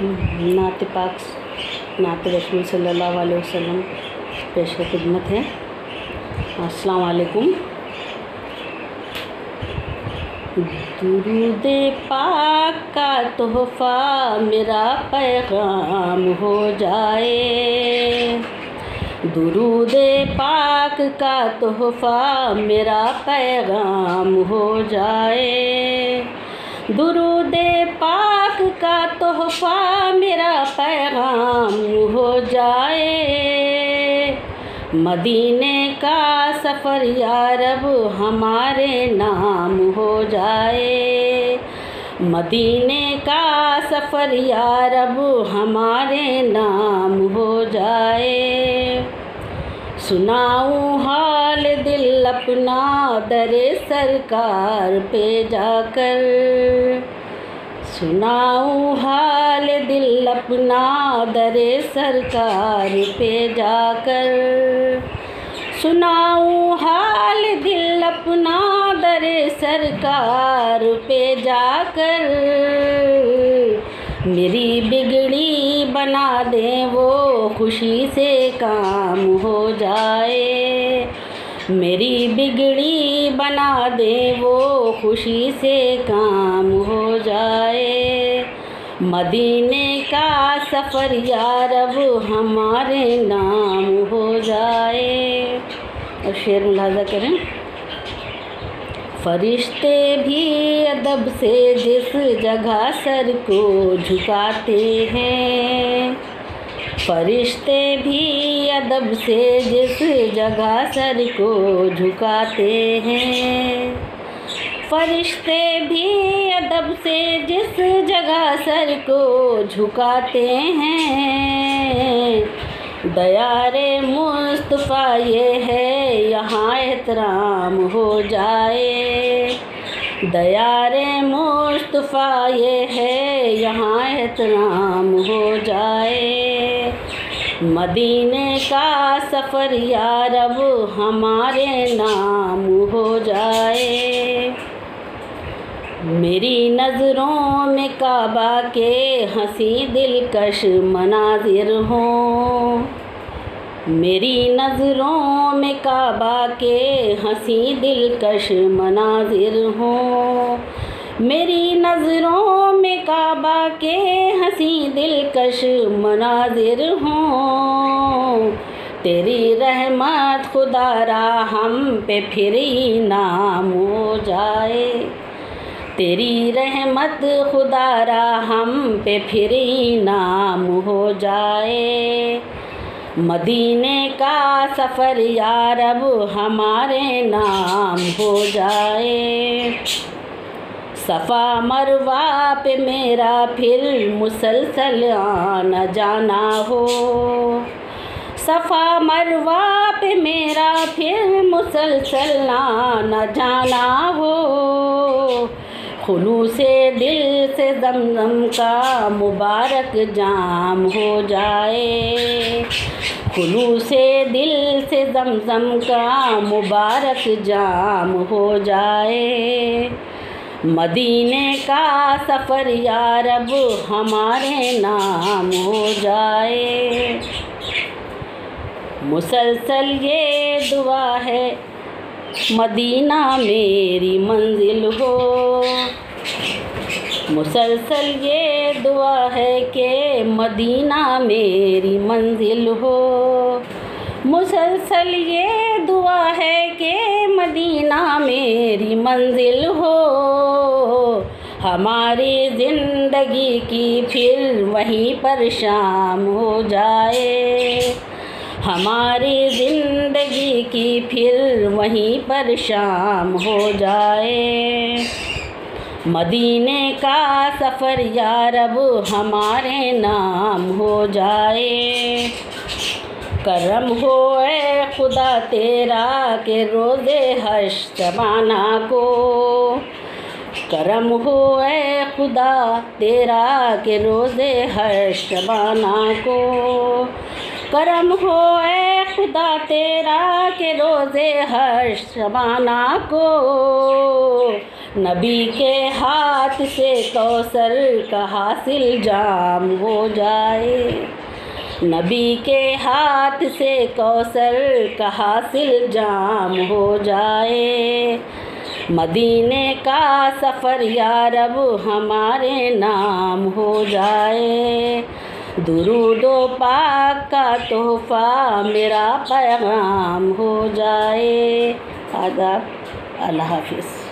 नात पाक नात रसूल सल्लल्लाहु अलैहि वसल्लम पेश खिदमत है। अस्सलाम वालेकुम। दुरूद पाक का तोहफ़ा मेरा पैगाम हो जाए, दुरूद पाक का तोहफ़ा मेरा पैगाम हो जाए, दुरूद पाक का तोहफ़ा मेरा पैगाम हो जाए। मदीने का सफ़र या रब हमारे नाम हो जाए, मदीने का सफ़र या रब हमारे नाम हो जाए। सुनाऊं हाल दिल अपना दरे सरकार पे जाकर, सुनाऊं हाल दिल अपना दरे सरकार पे जाकर, सुनाऊं हाल दिल अपना दरे सरकार पे जाकर। मेरी बिगड़ी बना दें वो खुशी से काम हो जाए, मेरी बिगड़ी बना दे वो खुशी से काम हो जाए। मदीने का सफ़र या रब हमारे नाम हो जाए। और शेर मुलाज़ा करें। फरिश्ते भी अदब से जिस जगह सर को झुकाते हैं, फरिश्ते भी अदब से जिस जगह सर को झुकाते हैं, फरिश्ते भी अदब से जिस जगह सर को झुकाते हैं। दयारे मुस्तफ़ा ये है यहाँ एहतराम हो जाए, दयारे मुस्तफ़ा ये है यहाँ एहतराम हो जाए। मदीने का सफ़र या रब हमारे नाम हो जाए। मेरी नज़रों में काबा के हंसी दिलकश मनाजिर हों, मेरी नज़रों में काबा के हंसी दिलकश मनाजिर हों, मेरी नज़रों में काबा के हंसी दिलकश मनाजिर हों। तेरी रहमत खुदारा हम पे फिर इनाम हो जाए, तेरी रहमत खुदारा हम पे फिर इनाम हो जाए। मदीने का सफ़र या रब हमारे नाम हो जाए। सफ़ा मरवा पे मेरा फिर मुसलसल आना जाना हो, सफ़ा मरवा पे मेरा फिर मुसलसल आना जाना हो। खुलूसे दिल से ज़मज़म का मुबारक जाम हो जाए, खुलूसे दिल से ज़मज़म का मुबारक जाम हो जाए। मदीने का सफ़र या रब हमारे नाम हो जाए। मुसलसल ये दुआ है मदीना मेरी मंजिल हो, मुसलसल ये दुआ है कि मदीना मेरी मंजिल हो, मुसलसल ये दुआ है कि मदीना मेरी मंजिल हो। हमारी ज़िंदगी की फिर वहीं पर शाम हो जाए, हमारी ज़िंदगी की फिर वहीं पर शाम हो जाए। मदीने का सफ़र या रब हमारे नाम हो जाए। करम हो ए खुदा तेरा के रोज़े हश्र को, करम हो ए खुदा तेरा के रोज़े हश्र को, करम हो ए खुदा तेरा के रोज़े हर शबाना को नबी के हाथ से कौसर का हासिल जाम हो जाए। नबी के हाथ से कौसर का हासिल जाम हो जाए। मदीने का सफ़र या रब हमारे नाम हो जाए। दुरूदो पाक का तोहफ़ा मेरा पैगाम हो जाए। आदाब, अल्लाह हाफ़िज़।